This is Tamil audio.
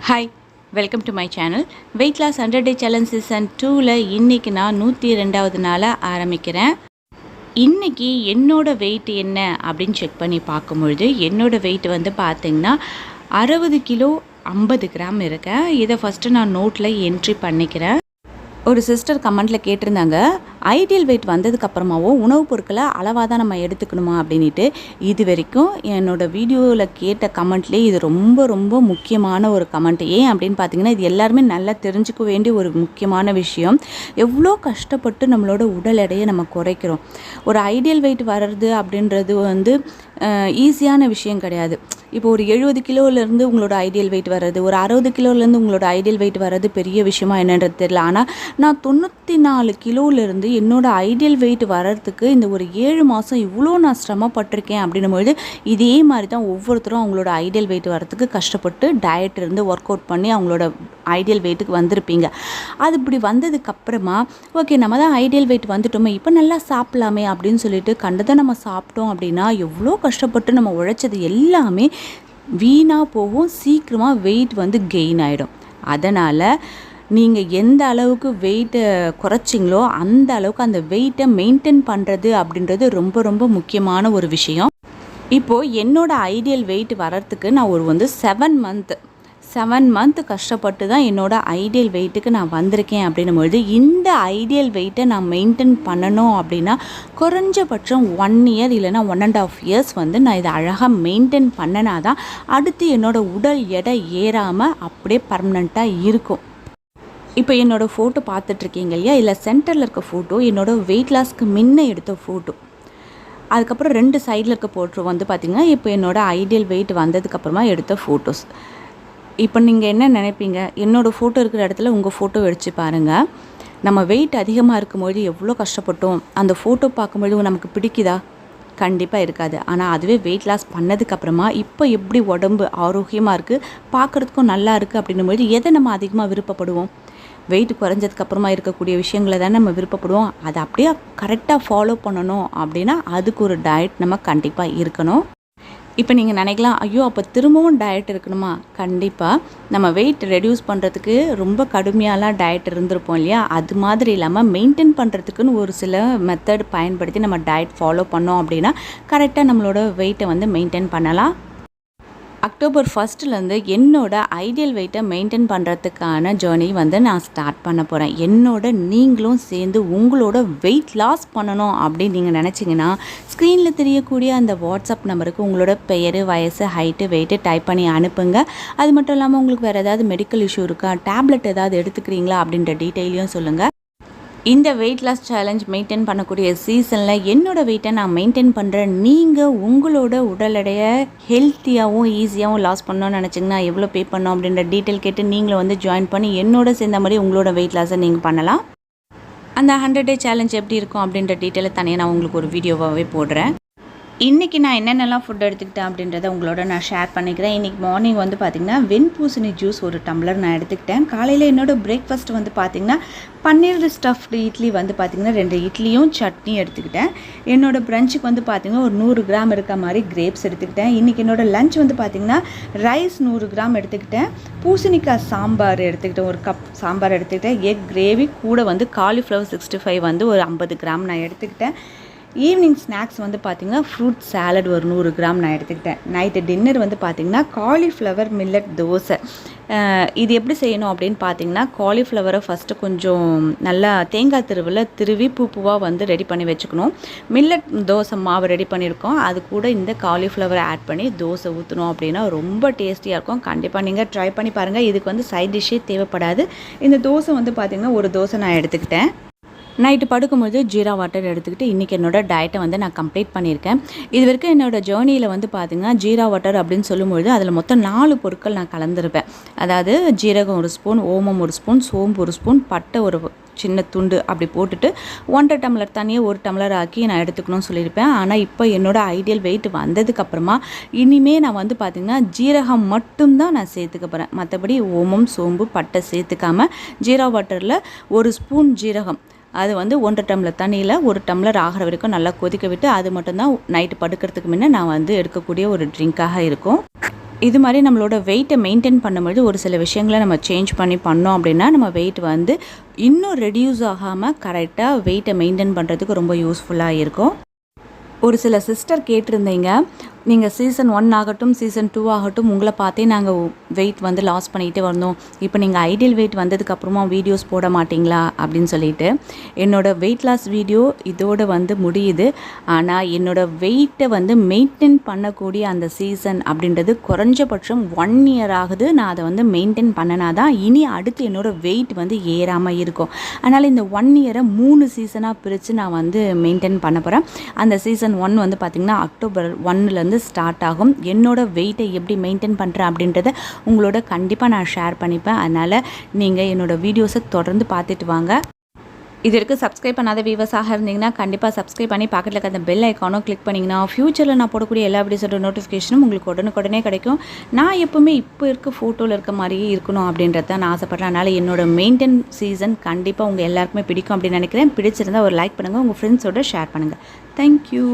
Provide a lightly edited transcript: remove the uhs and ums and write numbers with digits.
Hi, welcome to my channel. Weight loss 100 day challenge season 2ல் இன்றைக்கி நான் 102வது நாளாக ஆரம்பிக்கிறேன். இன்றைக்கி என்னோடய வெயிட் என்ன அப்படின்னு செக் பண்ணி பார்க்கும்பொழுது என்னோடய வெயிட் வந்து பார்த்திங்கன்னா 60 கிலோ 50 கிராம் இருக்கேன். இதை ஃபஸ்ட்டு நான் நோட்டில் என்ட்ரி பண்ணிக்கிறேன். ஒரு சிஸ்டர் கமெண்ட்டில் கேட்டிருந்தாங்க, ஐடியல் வெயிட் வந்ததுக்கப்புறமாவும் உணவுப் பொருட்களை அளவாக தான் நம்ம எடுத்துக்கணுமா அப்படின்ட்டு. இது வரைக்கும் என்னோடய வீடியோவில் கேட்ட கமெண்ட்லேயே இது ரொம்ப ரொம்ப முக்கியமான ஒரு கமெண்ட். ஏன் அப்படின்னு பார்த்தீங்கன்னா, இது எல்லாருமே நல்லா தெரிஞ்சுக்க வேண்டிய ஒரு முக்கியமான விஷயம். எவ்வளோ கஷ்டப்பட்டு நம்மளோட உடல் எடையை நம்ம குறைக்கிறோம். ஒரு ஐடியல் வெயிட் வர்றது அப்படின்றது வந்து ஈஸியான விஷயம் கிடையாது. இப்போ ஒரு 70 கிலோலேருந்து உங்களோட ஐடியல் வெயிட் வர்றது, ஒரு 60 கிலோலேருந்து உங்களோட ஐடியல் வெயிட் வர்றது பெரிய விஷயமா என்னன்றது தெரியல. ஆனால் நான் 94 கிலோலேருந்து என்னோடய ஐடியல் வெயிட் வர்றதுக்கு இந்த ஒரு 7 மாதம் இவ்வளோ நான் சிரமப்பட்டிருக்கேன் அப்படின்னும்பொழுது, இதே மாதிரி தான் ஒவ்வொருத்தரும் அவங்களோட ஐடியல் வெயிட் வர்றதுக்கு கஷ்டப்பட்டு டயட் இருந்து ஒர்க் அவுட் பண்ணி அவங்களோட ஐடியல் வெயிட்டுக்கு வந்திருப்பீங்க. அது இப்படி வந்ததுக்கப்புறமா ஓகே, நம்ம தான் ஐடியல் வெயிட் வந்துட்டோமே, இப்போ நல்லா சாப்பிட்லாமே அப்படின்னு சொல்லிட்டு கண்டதை நம்ம சாப்பிட்டோம் அப்படின்னா எவ்வளோ கஷ்டப்பட்டு நம்ம உழைச்சது எல்லாமே வீணாக போகும். சீக்கிரமாக வெயிட் வந்து கெயின் ஆகிடும். அதனால் நீங்கள் எந்த அளவுக்கு வெயிட்டை குறைச்சிங்களோ அந்த அளவுக்கு அந்த வெயிட்டை மெயின்டைன் பண்ணுறது அப்படின்றது ரொம்ப ரொம்ப முக்கியமான ஒரு விஷயம். இப்போது என்னோடய ஐடியல் வெயிட் வர்றதுக்கு நான் ஒரு 7 மந்த் கஷ்டப்பட்டு தான் என்னோடய ஐடியல் வெயிட்டுக்கு நான் வந்திருக்கேன் அப்படின்னும்பொழுது, இந்த ஐடியல் வெயிட்டை நான் மெயின்டைன் பண்ணணும் அப்படின்னா குறைஞ்சபட்சம் 1 இயர் இல்லைனா 1.5 இயர்ஸ் வந்து நான் இதை அழகாக மெயின்டைன் பண்ணனா தான் அடுத்து என்னோடய உடல் எடை ஏறாமல் அப்படியே பர்மனெண்ட்டாக இருக்கும். இப்போ என்னோடய ஃபோட்டோ பார்த்துட்ருக்கீங்க இல்லையா, இல்லை சென்டரில் இருக்க ஃபோட்டோ என்னோடய வெயிட் லாஸ்க்கு முன்ன எடுத்த ஃபோட்டோ. அதுக்கப்புறம் 2 சைடில் இருக்க ஃபோட்டோ வந்து பார்த்திங்கன்னா இப்போ என்னோடய ஐடியல் வெயிட் வந்ததுக்கப்புறமா எடுத்த ஃபோட்டோஸ். இப்போ நீங்கள் என்ன நினைப்பீங்க, என்னோடய ஃபோட்டோ இருக்கிற இடத்துல உங்கள் ஃபோட்டோ வச்சு பாருங்கள். நம்ம வெயிட் அதிகமாக இருக்கும்போது எவ்வளோ கஷ்டப்பட்டோம், அந்த ஃபோட்டோ பார்க்கும்பொழுது நமக்கு பிடிக்குதா? கண்டிப்பாக இருக்காது. ஆனால் அதுவே வெயிட் லாஸ் பண்ணதுக்கப்புறமா இப்போ எப்படி உடம்பு ஆரோக்கியமாக இருக்குது, பார்க்குறதுக்கும் நல்லா இருக்குது அப்படின்னும்போது எதை நம்ம அதிகமாக விருப்பப்படுவோம்? வெயிட் குறைஞ்சதுக்கப்புறமா இருக்கக்கூடிய விஷயங்களை தான் நம்ம விருப்பப்படுவோம். அதை அப்படியே கரெக்டாக ஃபாலோ பண்ணணும் அப்படின்னா அதுக்கு ஒரு டயட் நம்ம கண்டிப்பாக இருக்கணும். இப்போ நீங்கள் நினைக்கலாம், ஐயோ அப்போ திரும்பவும் டயட் இருக்கணுமா? கண்டிப்பாக நம்ம வெயிட் ரெடியூஸ் பண்ணுறதுக்கு ரொம்ப கடுமையாலாம் டயட் இருந்திருப்போம் இல்லையா, அது மாதிரி இல்லாமல் மெயின்டைன் பண்ணுறதுக்குன்னு ஒரு சில மெத்தட் பயன்படுத்தி நம்ம டயட் ஃபாலோ பண்ணோம் அப்படின்னா கரெக்டாக நம்மளோட வெயிட்டை வந்து மெயின்டைன் பண்ணலாம். அக்டோபர் 1 என்னோட ஐடியல் வெயிட்டை மெயின்டைன் பண்ணுறதுக்கான ஜேர்னி வந்து நான் ஸ்டார்ட் பண்ண போகிறேன். என்னோட நீங்களும் சேர்ந்து உங்களோட வெயிட் லாஸ் பண்ணணும் அப்படின்னு நீங்கள் நினச்சிங்கன்னா ஸ்க்ரீனில் தெரியக்கூடிய அந்த வாட்ஸ்அப் நம்பருக்கு உங்களோட பெயர், வயசு, ஹைட்டு, வெயிட்டு டைப் பண்ணி அனுப்புங்க. அது மட்டும் இல்லாமல் உங்களுக்கு வேறு ஏதாவது மெடிக்கல் இஷ்யூ இருக்கா, டேப்லெட் ஏதாவது எடுத்துக்கிறீங்களா அப்படின்ற டீட்டெயிலையும் சொல்லுங்கள். இந்த வெயிட் லாஸ் சேலஞ்ச் மெயின்டைன் பண்ணக்கூடிய சீசனில் என்னோடய வெயிட்டை நான் மெயின்டைன் பண்ணுறேன். நீங்கள் உங்களோட உடல் எடையை ஹெல்த்தியாகவும் ஈஸியாகவும் லாஸ் பண்ணணும்னு நினச்சிங்கன்னா எவ்வளோ பே பண்ணோம் அப்படின்ற டீட்டெயில் கேட்டு நீங்களும் வந்து ஜாயின் பண்ணி என்னோட சேர்ந்த மாதிரி உங்களோட வெயிட் லாஸை நீங்கள் பண்ணலாம். அந்த 100 டே சேலஞ்ச் எப்படி இருக்கும் அப்படின்ற டீட்டெயிலை தனியாக நான் உங்களுக்கு ஒரு வீடியோவாகவே போடுறேன். இன்றைக்கி நான் என்னென்னலாம் ஃபுட் எடுத்துக்கிட்டேன் அப்படின்றத உங்களோட நான் ஷேர் பண்ணிக்கிறேன். இன்றைக்கி மார்னிங் வந்து பார்த்திங்கன்னா வெண்பூசணி ஜூஸ் ஒரு டம்ளர் நான் எடுத்துக்கிட்டேன். காலையில் என்னோடய பிரேக்ஃபாஸ்ட் வந்து பார்த்திங்கன்னா பன்னீர் ஸ்டஃப்டு இட்லி வந்து பார்த்திங்கன்னா 2 இட்லியும் சட்னி எடுத்துக்கிட்டேன். என்னோடய ப்ரன்ச்சுக்கு வந்து பார்த்திங்கன்னா ஒரு 100 கிராம் இருக்க மாதிரி கிரேப்ஸ் எடுத்துக்கிட்டேன். இன்றைக்கி என்னோடய லஞ்ச் வந்து பார்த்திங்கன்னா ரைஸ் 100 கிராம் எடுத்துக்கிட்டேன். பூசணிக்காய் சாம்பார் எடுத்துக்கிட்டேன், ஒரு கப் சாம்பார் எடுத்துக்கிட்டேன். எக் கிரேவி கூட வந்து காலிஃப்ளவர் 65 வந்து ஒரு 50 கிராம் நான் எடுத்துக்கிட்டேன். ஈவினிங் ஸ்நாக்ஸ் வந்து பார்த்திங்கன்னா ஃப்ரூட் சாலட் ஒரு 100 கிராம் நான் எடுத்துக்கிட்டேன். நைட்டு டின்னர் வந்து பார்த்திங்கன்னா காலிஃப்ளவர் மில்லட் தோசை. இது எப்படி செய்யணும் அப்படின்னு பார்த்தீங்கன்னா, காலிஃப்ளவரை ஃபஸ்ட்டு கொஞ்சம் நல்லா தேங்காய் திருவி பூவாக வந்து ரெடி பண்ணி வச்சுக்கணும். மில்லட் தோசை மாவு ரெடி பண்ணியிருக்கோம், அது கூட இந்த காலிஃப்ளவரை ஆட் பண்ணி தோசை ஊற்றணும் அப்படின்னா ரொம்ப டேஸ்டியாக இருக்கும். கண்டிப்பாக நீங்கள் ட்ரை பண்ணி பாருங்கள். இதுக்கு வந்து சைட் டிஷ்ஷே தேவைப்படாது. இந்த தோசை வந்து பார்த்திங்கன்னா ஒரு தோசை நான் எடுத்துக்கிட்டேன். நைட்டு படுக்கும்போது ஜீரா வாட்டர் எடுத்துக்கிட்டு இன்றைக்கி என்னோடய டயட்டை வந்து நான் கம்ப்ளீட் பண்ணியிருக்கேன். இது வரைக்கும் என்னோடய ஜேர்னியில் வந்து பார்த்திங்கன்னா ஜீரா வாட்டர் அப்படின்னு சொல்லும்பொழுது அதில் மொத்தம் 4 பொருட்கள் நான் கலந்துருப்பேன். அதாவது ஜீரகம் 1 ஸ்பூன், ஓமம் 1 ஸ்பூன், சோம்பு 1 ஸ்பூன், பட்டை ஒரு சின்ன துண்டு அப்படி போட்டுட்டு 1.5 டம்ளர் தண்ணியை 1 டம்ளர் ஆக்கி நான் எடுத்துக்கணும்னு சொல்லியிருப்பேன். ஆனால் இப்போ என்னோடய ஐடியல் வெயிட் வந்ததுக்கப்புறமா இனிமேல் நான் வந்து பார்த்திங்கன்னா ஜீரகம் மட்டும்தான் நான் சேர்த்துக்க போகிறேன். மற்றபடி ஓமம், சோம்பு, பட்டை சேர்த்துக்காமல் ஜீரா வாட்டரில் 1 ஸ்பூன் ஜீரகம், அது வந்து 1.5 டம்ளர் தண்ணியில் 1 டம்ளர் ஆகிற வரைக்கும் நல்லா கொதிக்க விட்டு அது மட்டும்தான் நைட்டு படுக்கிறதுக்கு முன்னே நான் வந்து எடுக்கக்கூடிய ஒரு ட்ரிங்காக இருக்கும். இது மாதிரி நம்மளோட வெயிட்டை மெயின்டைன் பண்ணும்பொழுது ஒரு சில விஷயங்களை நம்ம சேஞ்ச் பண்ணோம் அப்படின்னா நம்ம வெயிட் வந்து இன்னும் ரெடியூஸ் ஆகாமல் கரெக்டாக வெயிட்டை மெயின்டைன் பண்ணுறதுக்கு ரொம்ப யூஸ்ஃபுல்லாக இருக்கும். ஒரு சில சிஸ்டர் கேட்டிருந்தீங்க, நீங்கள் சீசன் 1 ஆகட்டும் சீசன் 2 ஆகட்டும் உங்களை பார்த்தே நாங்கள் வெயிட் வந்து லாஸ் பண்ணிகிட்டே வந்தோம், இப்போ நீங்கள் ஐடியல் வெயிட் வந்ததுக்கப்புறமா வீடியோஸ் போட மாட்டிங்களா அப்படின்னு சொல்லிட்டு. என்னோடய வெயிட் லாஸ் வீடியோ இதோடு வந்து முடியுது. ஆனால் என்னோடய வெயிட்டை வந்து மெயின்டைன் பண்ணக்கூடிய அந்த சீசன் அப்படின்றது குறைஞ்சபட்சம் 1 இயர் ஆகுது. நான் அதை வந்து மெயின்டைன் பண்ணினா தான் இனி அடுத்து என்னோடய வெயிட் வந்து ஏறாமல் இருக்கும். அதனால் இந்த 1 இயரை 3 சீசனாக பிரித்து நான் வந்து மெயின்டைன் பண்ண போகிறேன். அந்த சீசன் 1 வந்து பார்த்திங்கன்னா அக்டோபர் 1 ஸ்டார்ட் ஆகும். என்னோட வெயிட்டை எப்படி மெயின்டைன் பண்ணுறேன் அப்படின்றத உங்களோட கண்டிப்பாக நான் ஷேர் பண்ணிப்பேன். அதனால் நீங்கள் என்னோடய வீடியோஸை தொடர்ந்து பார்த்துட்டு வாங்க. இதற்கு சப்ஸ்கிரைப் பண்ணாத வியூவர்ஸாக இருந்தீங்கன்னா கண்டிப்பாக சப்ஸ்கிரைப் பண்ணி பக்கத்தில் இருக்க அந்த பெல் ஐக்கானும் கிளிக் பண்ணிங்கன்னா ஃப்யூச்சரில் நான் போடக்கூடிய எல்லா வீடியோஸோட நோட்டிஃபிகேஷனும் உங்களுக்கு உடனுக்குடனே கிடைக்கும். நான் எப்போவுமே இப்போ இருக்க ஃபோட்டோவில் இருக்க மாதிரியே இருக்கணும் அப்படின்றத நான் ஆசைப்பட்றேன். அதனால் என்னோட மெயின்டைன் சீசன் கண்டிப்பாக உங்கள் எல்லாருக்குமே பிடிக்கும் அப்படின்னு நினைக்கிறேன். பிடிச்சிருந்தால் ஒரு லைக் பண்ணுங்கள், உங்கள் ஃப்ரெண்ட்ஸோட ஷேர் பண்ணுங்கள். தேங்க்யூ.